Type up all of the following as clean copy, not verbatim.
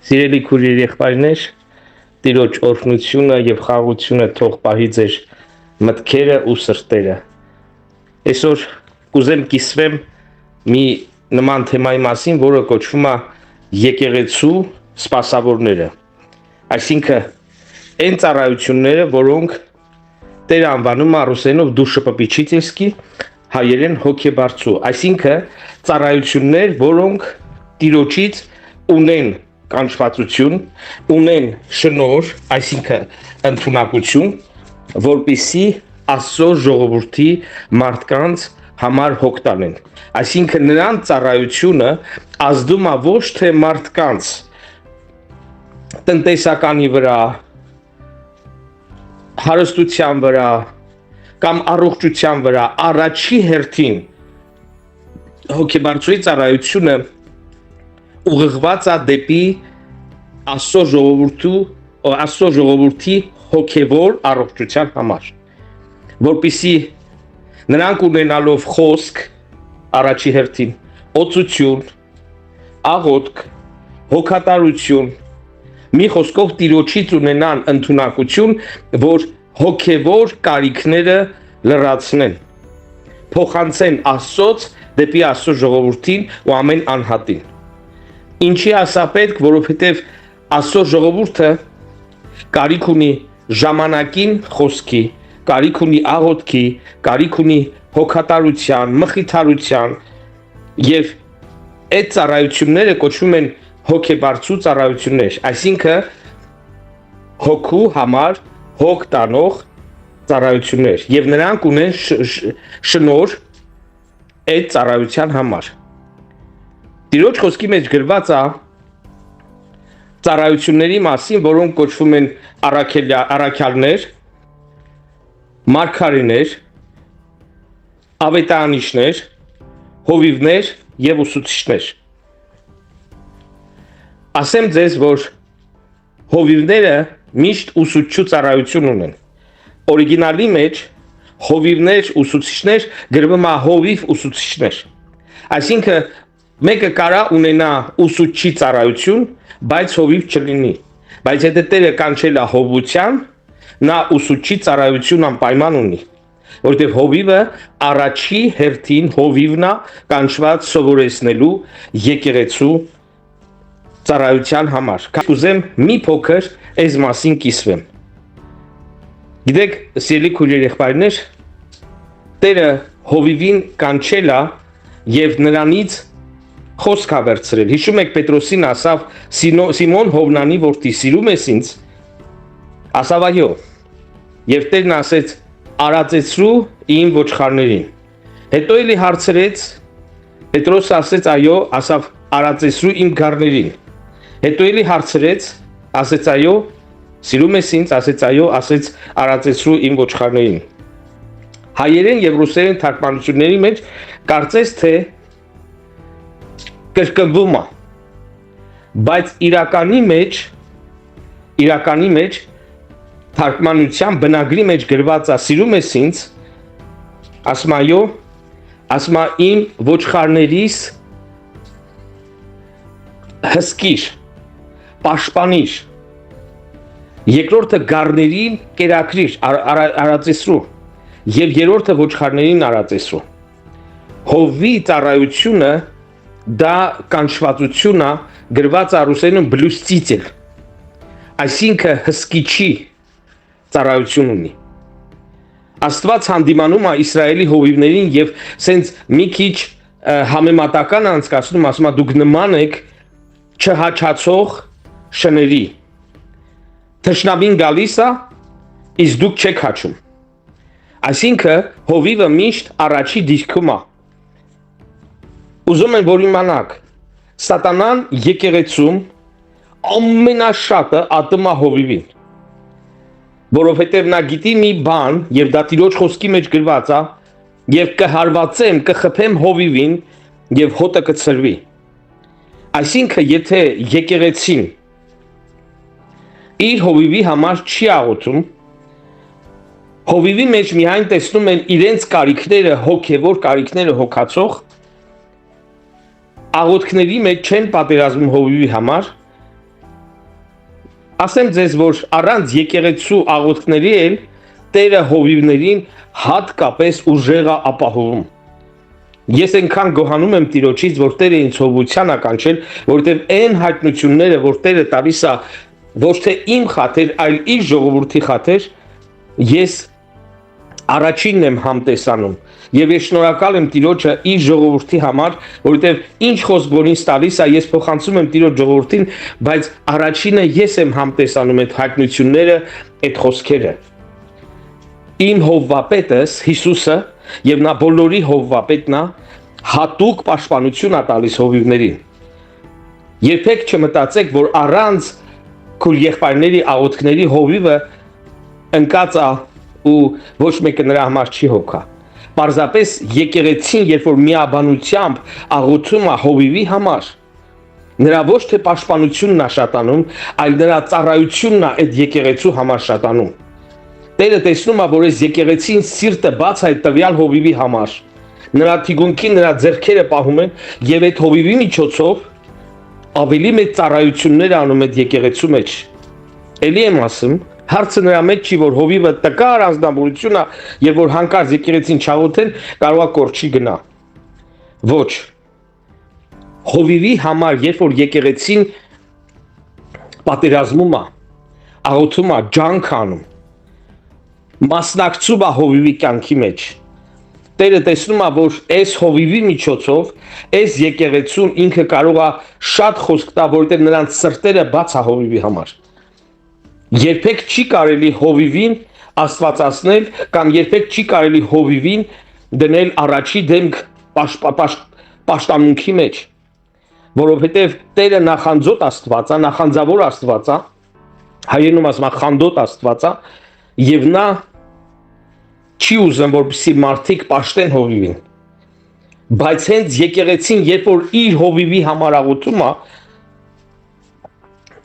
Սիրելի քույրեր եղբայրներ, Տիրոջ օրհնությունը եւ խաղաղությունը թող պահի ձեր մտքերը ու սրտերը։ Այսօր կուզեմ կիսվեմ մի նման թեմայի մասին, որը կոչվում է եկեղեցու սպասավորները։ Այսինքն այն ծառայությունները, որոնք Տերը անվանում է ռուսերենով դուշապապիչիտելսկի, հայերեն հոգեբարձու, այսինքն ծառայություններ, որոնք Տիրոջից ունեն կանչվածություն, ունեն շնորհ, այսինքն ընդունակություն, որպեսզի Աստծո ժողովրդի մարդկանց համար հոգ տանեն։ Այսինքն նրանց ծառայությունը ազդում է ոչ թե մարդկանց տնտեսականի վրա, հարստության վրա կամ առողջության վրա, առաջի հերթին հոգեբարձուի ծառայությունը ուղղված է դեպի Աստծո ժողովրդի հոգևոր առողջության համար, որպեսզի նրանք ունենալով խոսք առաջի հերթին, օծություն, աղոթք, հոգատարություն, մի խոսքով Տիրոջից ունենան ընդունակություն, որ հոգևոր կարիքները լրացնեն, փոխանցեն Աստծոց դեպի Աստծո ժողովրդին ու ամեն անհատին։ Ինչի ասա պետք, որովհետև Աստծո ժողովուրդը կարիք ունի ժամանակին խոսքի, կարիք ունի աղոթքի, կարիք ունի հոգատարության, մխիթարության, եւ այդ ծառայությունները կոչվում են հոգեբարձու ծառայություններ, այսինքն հոգու համար հոգ տանող ծառայություններ, եւ նրանք ունեն շնորհ այդ ծառայության համար։ Տիրոջ խոսքի մեջ գրված է ծառայությունների մասին, որոնք կոչվում են առաքյալներ, մարգարեներ, ավետարանիչներ, հովիվներ եւ ուսուցիչներ։ Ասեմ ձեզ, որ հովիվները միշտ ուսուցչու ծառայություն ունեն։ Օրիգինալի մեջ հովիվներ, ուսուցիչներ գրվում է հովիվ ուսուցիչներ։ Այսինքն մեկը կարա ունենա ուսուցչի ծառայություն, բայց հովիվ չլինի։ Բայց եթե Տերը կանչել է հովության, նա ուսուցչի ծառայություն անպայման ունի, որովհետև հովիվը առաջի հերթին հովիվն է կանչված սովորեցնելու եկեղեցու ծառայության համար։ Կուզեմ մի փոքր այս մասին կիսվեմ։ Գիտեք, սիրելի քույրեր եղբայրներ, Տերը հովիվին կանչել է եւ նրանից խոսք ա վերցրել։ Հիշում եք Պետրոսին ասավ Սիմոն Հովնանի որդի, սիրում ես ինձ։ Ասավ այո։ Եվ Տերն ասեց արածեցրու իմ ոչխարներին։ Հետո էլի հարցրեց, Պետրոսը ասեց այո, ասավ արածեցրու իմ գառներին։ Հետո էլի հարցրեց, ասեց այո, սիրում ես ինձ, ասեց այո, ասեց արածեցրու իմ ոչխարներին։ Հայերեն եւ ռուսերեն թարգմանությունների մեջ կարծես թե կրկնվում է, բայց իրականի մեջ թարգմանության բնագրի մեջ գրված է սիրում ես ինձ, ասում այո, ասում իմ ոչխարներիս հսկիր, պաշտպանիր, երկրորդը գառներին կերակրիր, արածեցրու եւ երրորդը ոչխարներին արածեցրու։ Հովի ծառայությունը դա կանչվածություն է գրված է ռուսերենում բլուստիցել, այսինքն հսկիչի ծառայություն ունի։ Աստված հանդիմանում է Իսրայելի հովիվներին եւ սենց մի քիչ համեմատական անցկացնում, ասում է դուք նման եք չհաչացող շների։ Թշնամին գալիս է, իսկ դուք չեք հաչում։ Այսինքն հովիվը միշտ առաջի դիրքում է։ Ուզում եմ որ իմանաք, սատանան եկեղեցում ամենաշատը ատում է հովիվին, որովհետև նա գիտի մի բան եւ դա Տիրոջ խոսքի մեջ գրված է, եւ կհարվածեմ, կխփեմ հովիվին եւ հոտը կցրվի։ Այսինքն եթե եկեղեցին իր հովիվի համար չի աղոթում, հովիվի մեջ միայն տեսնում են իրենց կարիքները, հոգևոր կարիքները հոգացող, աղոթքների մեջ չեն պատերազմում հովիվի համար, ասեմ ձեզ, որ առանց եկեղեցու աղոթքների էլ Տերը հովիվներին հատկապես ուժեղ է ապահովում։ Ես այնքան գոհանում եմ Տիրոջից, որ Տերը ինձ հովության է կանչել, որովհետև այն հայտնությունները, որ Տերը տալիս է ոչ թե իմ խաթեր, այլ իր ժողովրդի խաթեր, ես առաջինն եմ համտեսանում։ Եվ ես շնորհակալ եմ Տիրոջը իր ժողովրդի համար, որովհետև ինչ խոսք որ ինձ տալիս է, ես փոխանցում եմ Տիրոջ ժողովրդին, բայց առաջինը ես եմ համտեսանում այդ հայտնությունները, այդ խոսքերը։ Իմ հովվապետս Հիսուսը եւ նա բոլորի հովվապետն է, հատուկ պաշտպանություն է տալիս հովիվներին։ Երբեք չմտածեք, որ առանց քույր եղբայրների աղոթքների հովիվը ընկած է ու ոչ մեկը նրա համար չի հոգա։ Պարզապես եկեղեցին, երբ որ միաբանությամբ աղոթում է հովիվի համար, նրա ոչ թե պաշտպանությունն է շատանում, այլ նրա ծառայությունն է այդ եկեղեցու համար շատանում։ Տերը տեսնում է, որ այս եկեղեցին սիրտը բաց է այդ տվյալ հովիվի համար։ Նրա թիկունքին նրա ձեռքերը պահում են եւ այդ հովիվի միջոցով ավելի մեծ ծառայություններ անում այդ եկեղեցու մեջ։ Էլի եմ ասում, հարցը նրա մեջ չի, որ հովիվը տկար անձնավորություն է եւ որ հանկարծ եկեղեցին չաղոթեն, կարող է կորչի գնա։ Ոչ։ Հովիվի համար, երբ որ եկեղեցին պատերազմում է, աղոթում է, ջանք անում, մասնակցում է հովիվի կյանքի մեջ։ Տերը տեսնում է, որ այս հովիվի միջոցով այս եկեղեցուն ինքը կարող է շատ խոսք տա, որտեղ նրանց սրտերը բաց է հովիվի համար։ Երբեք չի կարելի հովիվին աստվածացնել կամ երբեք չի կարելի հովիվին դնել առաջի դեմք պաշտամունքի մեջ, որովհետև Տերը նախանձոտ Աստված է, նախանձավոր Աստված է, հայերենում ասում է խանդոտ Աստված է, եւ նա չի ուզում, որպեսզի մարդիկ պաշտեն հովիվին։ Բայց հենց եկեղեցին, երբ որ իր հովիվի համար աղոթում է,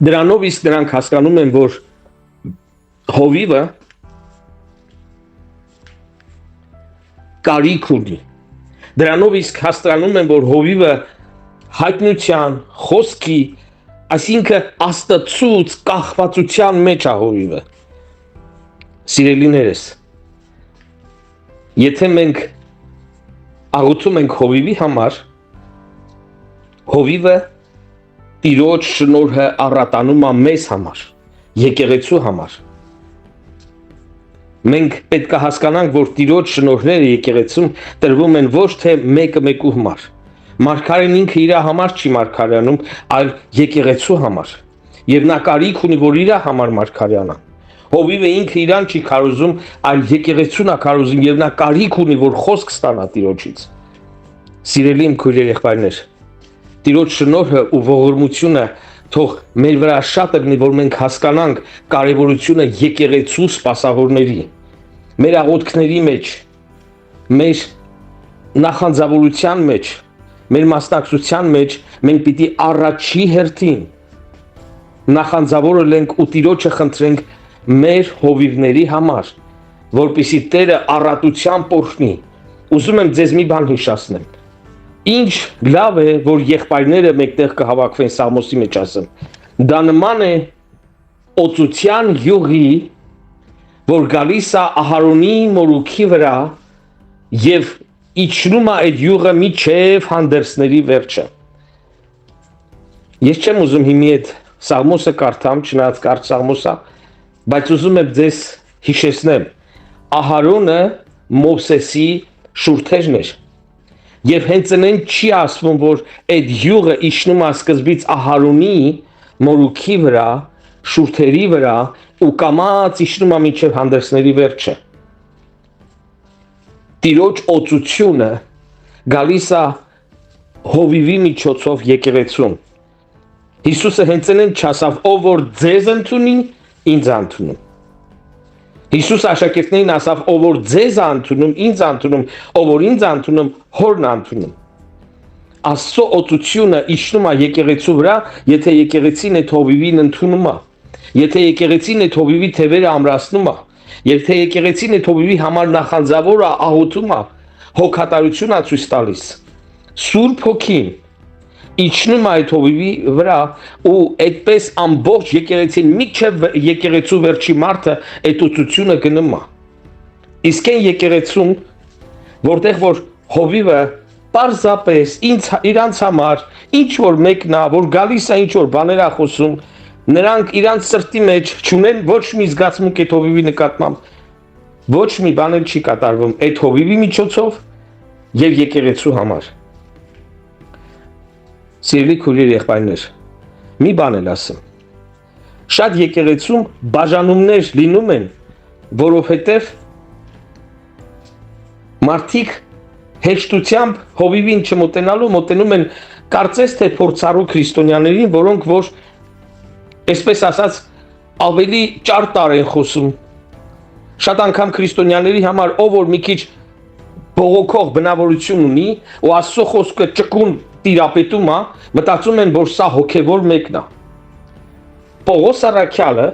դրանով իսկ նրանք հասկանում են, որ հովիվը կարիք ունի։ Դրանով իսկ հասկանում են, որ հովիվը հայտնության, խոսքի, այսինքն աստծուց կախվածության մեջ է հովիվը։ Սիրելիներս, եթե մենք աղոթում ենք հովիվի համար, հովիվը Տիրոջ շնորհը առատանում է մեզ համար, եկեղեցու համար։ Մենք պետք է հասկանանք, որ Տիրոջ շնորհները եկեղեցում տրվում են ոչ թե մեկու համար։ Մարգարեն ինքը իր համար չի մարգարեանում, այլ եկեղեցու համար։ Եվ նա կարիք ունի, որ իր համար մարգարեանա։ Հովիվը ինքը իրան չի քարոզում, այլ եկեղեցուն է քարոզում եւ նա կարիք ունի, որ խոսք ստանա Տիրոջից։ Սիրելի իմ քույր եղբայրներ, Տիրոջ շնորհը ու ողորմությունը թող մեր վրա շատ լինի, որ մենք հասկանանք կարևորությունը եկեղեցու սպասավորների, մեր աղոթքների մեջ, մեր նախանձավորության մեջ, մեր մասնակցության մեջ մենք պիտի առաջի հերթին նախանձավոր լինենք ու Տիրոջը խնդրենք մեր հովիվների համար, որպեսզի Տերը առատությամբ օրհնի։ Ուզում եմ ձեզ մի բան հիշեցնեմ։ Ինչ լավ է, որ եղբայրները մեկտեղ կհավաքվեն, Սաղմոսի մեջ ասեմ։ Դա նման է օծության յուղի, որ գալիս է Ահարոնի մորուքի վրա եւ իջնում է այդ յուղը միջև հանդերձների վերջը։ Ես չեմ ուզում հիմի այդ Սաղմոսը կարդամ, չնայած կարճ Սաղմոս է, բայց ուզում եմ ձեզ հիշեցնեմ, Ահարոնը Մովսեսի շուրթերն էր։ Եվ հենց այնեն չի ասվում, որ այդ յուղը իջնում է սկզբից Ահարոնի մորուքի վրա, շուրթերի վրա ու կամած իջնում է մինչև հանդերձների վերջը։ Տիրոջ օծությունը գալիս է հովիվի միջոցով եկեղեցուն։ Հիսուսը հենց այնեն չասավ, ով որ ձեզ ընդունի, ինձ ընդունում։ Հիսուս աշակերտներին ասավ, ով որ ձեզ ընդունում, ինձ ընդունում, ով որ ինձ ընդունում, հորն ընդունում։ Աստծո օծությունը իջնում է եկեղեցու վրա, եթե եկեղեցին այդ հովիվին ընդունում է, եթե եկեղեցին այդ հովիվի թևերը ամրացնում է, եթե եկեղեցին այդ հովիվի համար նախանձավոր է, աղոթում է, հոգատարություն է ցույց տալիս։ Սուրբ Հոգին իջնում այդ հովիվի վրա ու այդպես ամբողջ եկեղեցին միջև եկեղեցու վերջի մարդը այդ ուսուցությունը գնում է։ Իսկ այն եկեղեցուն, որտեղ որ հովիվը պարզապես իրանց համար ինչ որ մեկն է, որ գալիս է ինչ որ բաներ է խոսում, նրանք իրանց սրտի մեջ չունեն ոչ մի զգացմունք այդ հովիվի նկատմամբ, ոչ մի բան չի կատարվում այդ հովիվի միջոցով եւ եկեղեցու համար։ Սիրելի քույրեր, եղբայրներ, մի բան էլ ասեմ։ Շատ եկեղեցում բաժանումներ լինում են, որովհետև մարդիկ հեշտությամբ հովիվին չմոտենալու մոտենում են կարծես թե փորձառու քրիստոնյաներին, որոնք որ այսպես ասած ավելի ճարտար են խոսում։ Շատ անգամ քրիստոնյաների համար ով որ մի քիչ բողոքող բնավորություն ունի ու Աստծո խոսքը ճկուն տիրապետում է, մտածում են, որ սա հոգևոր մեկն է։ Պողոս առաքյալը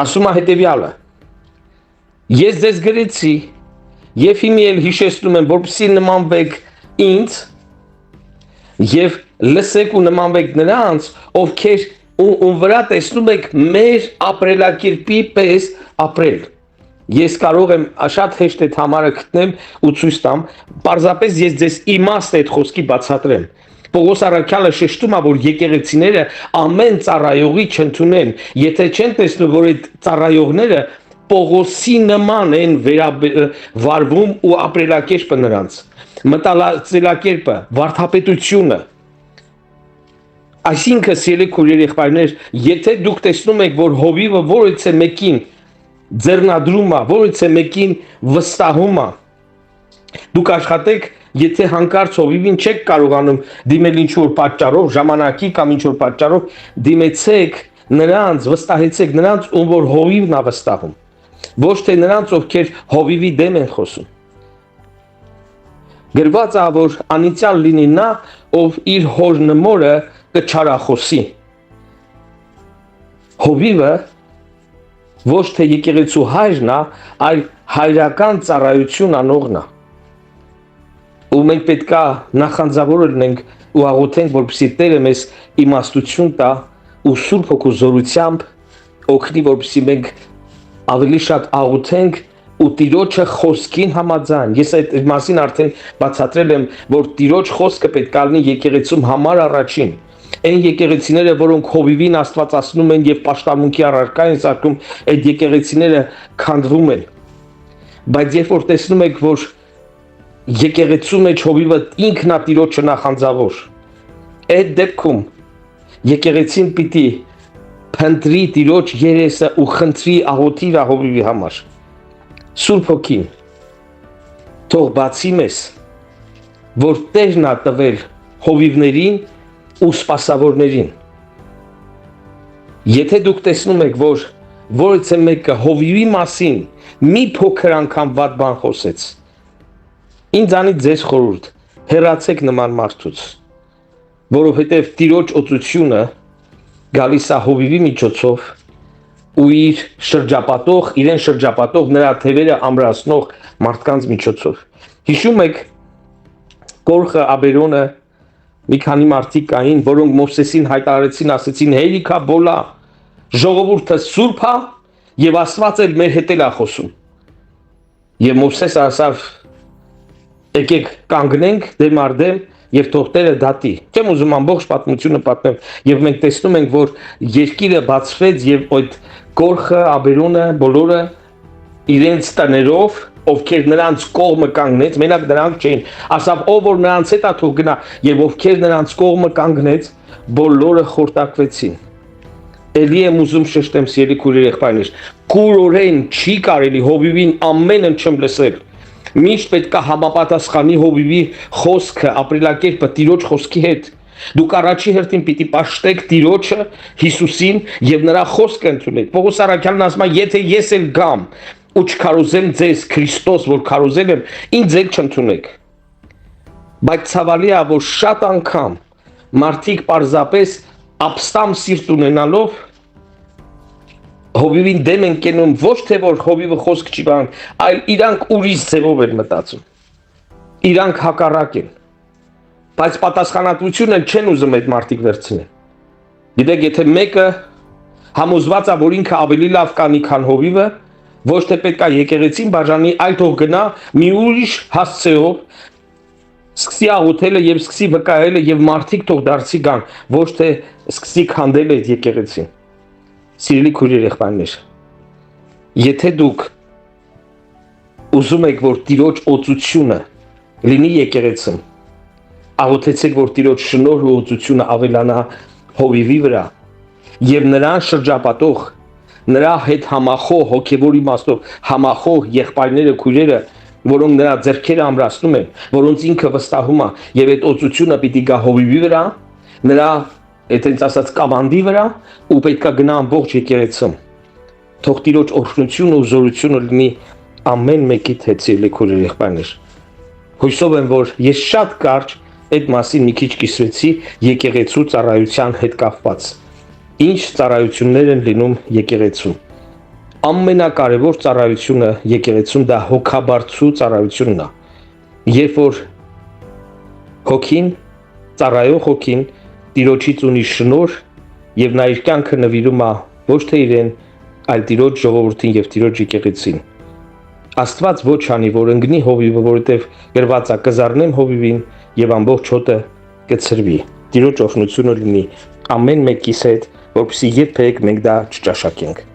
ասում է հետևյալը. Ես ձեզ գրեցի եւ հիմի էլ հիշեցնում եմ, որպեսզի նմանվեք ինձ եւ լսեք ու նմանվեք նրանց, ովքեր ում վրա տեսնում եք մեր ապրելակերպի պես ապրել։ Ես կարող եմ շատ հեշտ այդ համարը գտնեմ ու ցույց տամ, պարզապես ես ձեզ իմաստ այդ խոսքի բացատրեմ։ Պողոս առաքյալը շեշտում է, որ եկեղեցիները ամեն ծառայողի չընդունեն, եթե չեն տեսնում, որ այդ ծառայողները Պողոսի նման են վարվում ու ապրելակերպը նրանց, մտածելակերպը, վարդապետությունը։ Այսինքն, սիրելի քույրեր, եղբայրներ, եթե դուք տեսնում եք, որ հովիվը որից է մեկին ձեռնադրում է, որից է մեկին վստահում է, դուք աշխատեք, եթե հանկարծ հովիվին չեք կարողանում դիմել ինչ-որ պատճառով, ժամանակի կամ ինչ-որ պատճառով, դիմեցեք նրանց, վստահեցեք նրանց, ում որ հովիվն է վստահում, ոչ թե նրանց, ովքեր հովիվի դեմ են խոսում։ Գրված է, որ անիծյալ լինի նա, ով իր հոր նմորը կչարախոսի։ Հովիվը ոչ թե եկեղեցու հայրն է, այլ հայրական ծառայություն անողն է։ Ու մենք պետք է նախանձավոր լինենք ու աղոթենք, որպեսզի Տերը մեզ իմաստություն տա ու Սուրբ Հոգու զորությամբ օգնի, որպեսզի մենք ավելի շատ աղոթենք ու Տիրոջը խոսքին համաձայն։ Ես այդ մասին արդեն բացատրել եմ, որ Տիրոջ խոսքը պետք է լինի եկեղեցում համար առաջին։ Այն եկեղեցիները, որոնք հովիվին աստվածացնում են եւ պաշտամունքի առարկա են սարքում, այդ եկեղեցիները քանդվում են։ Բայց երբ որ տեսնում եք, որ եկեղեցու մեջ հովիվը ինքն է Տիրոջը նախանձավոր, այդ դեպքում եկեղեցին պիտի փնտրի Տիրոջ երեսը ու խնդրի աղոթի հովիվի համար։ Սուրբ Հոգին թող բացի մեզ, որ Տերն է տվել հովիվներին ու սպասավորներին։ Եթե դուք տեսնում եք, որ որից է մեկը հովիվի մասին մի փոքր անգամ վատ բան խոսեց, ինձանից ձեզ խորհուրդ, հեռացեք նման մարդուց, որովհետև Տիրոջ օծությունը գալիս է հովիվի միջոցով ու իրեն շրջապատող նրա թևերը ամրացնող մարդկանց միջոցով։ Հիշում եք Կորխը, Աբերոնը, մի քանի մարդիկ կային, որոնք Մովսեսին հայտարարեցին, ասեցին, հերիքա բոլա, ժողովուրդը սուրբ է եւ Աստված էլ մեր հետ է խոսում։ Եվ Մովսեսը ասավ, եկեք կանգնենք դեմ առ դեմ եւ թող Տերը դատի։ Չեմ ուզում ամբողջ պատմությունը պատմեմ, եւ մենք տեսնում ենք, որ երկիրը բացվեց եւ այդ Կորխը, Աբերոնը, բոլորը իրենց տներով, ովքեր նրանց կողմը կանգնեց, մենակ նրանք չէին, ասավ ով որ նրանց հետ է թող գնա, եւ ովքեր նրանց կողմը կանգնեց, բոլորը խորտակվեցին։ Էլի եմ ուզում շեշտեմ, սիրելի քույրեր, եղբայրներ, կուրորեն չի կարելի հովիվին ամենը չեմ լսել։ Միշտ պետք է համապատասխանի հովիվի խոսքը, ապրելակերպը Տիրոջ խոսքի հետ։ Դուք առաջի հերթին պիտի պաշտեք Տիրոջը, Հիսուսին եւ նրա խոսքը ընդունեք։ Պողոս առաքյալն ասում է, եթե ես էլ գամ ու չքարոզեմ ձեզ Քրիստոս, որ քարոզել եմ, ինձ էլ չընդունեք։ Բայց ցավալի է, որ շատ անգամ մարդիկ պարզապես ապստամ սիրտ ունենալով հովիվին դեմ են կենում, ոչ թե որ հովիվը խոսք չի բան, այլ իրանք ուրիշ ձևով են մտածում։ Իրանք հակառակ են։ բայց պատասխանատվությունը չեն ուզում այդ մարդիկ վերցնել։ Գիտեք, եթե մեկը համոզված է, որ ինքը ավելի լավ կանի, քան հովիվը, ոչ թե պետք է եկեղեցին բաժանի, այլ թող գնա մի ուրիշ հասցեով, սկսի աղոթելը եւ սկսի վկայելը եւ մարդիկ թող դարձի գան, ոչ թե սկսի քանդել այդ եկեղեցին։ Սիրելի քույրեր, եղբայրներ, եթե դուք ուզում եք, որ Տիրոջ օծությունը լինի եկեղեցում, աղոթեցեք, որ Տիրոջ շնորհը ու օծությունը ավելանա հովիվի վրա եւ նրան շրջապատող, նրա հետ համախոհ, հոգեվոր իմաստով համախոհ եղբայրները, քույրերը, որոնք նրա ձեռքերը ամրացնում են, որոնց ինքը վստահում է եւ այդ օծությունը պիտի գա հովիվի վրա, նրա այդպես ասած կամանդի վրա ու պետքա գնա ամբողջ եկեղեցում։ Թող Տիրոջ օրհնությունը ու զորությունը լինի ամեն մեկի հետ, սիրելի քույրեր, եղբայրներ։ Հույսով եմ, որ ես շատ կարճ այդ մասին մի քիչ կիսվեցի եկեղեցու ծառայության հետ կապված։ Ինչ ծառայություններ են լինում եկեղեցում։ Ամենակարևոր ծառայությունը եկեղեցում դա հոգաբարձու ծառայությունն է։ Երբ որ հոգին, ծառայող հոգին Տիրոջից ունի շնորհ եւ նա իր կյանքը նվիրում է ոչ թե իրեն, այլ Տիրոջ ժողովրդին եւ Տիրոջ եկեղեցին։ Աստված ոչ անի, որ ընկնի հովիվը, որովհետև գրված է կզառնեմ հովիվին եւ ամբողջ հոտը կցրվի։ Տիրոջ օրհնությունը լինի ամեն մեկիս հետ, որպեսզի երբեք մենք դա չճաշակենք։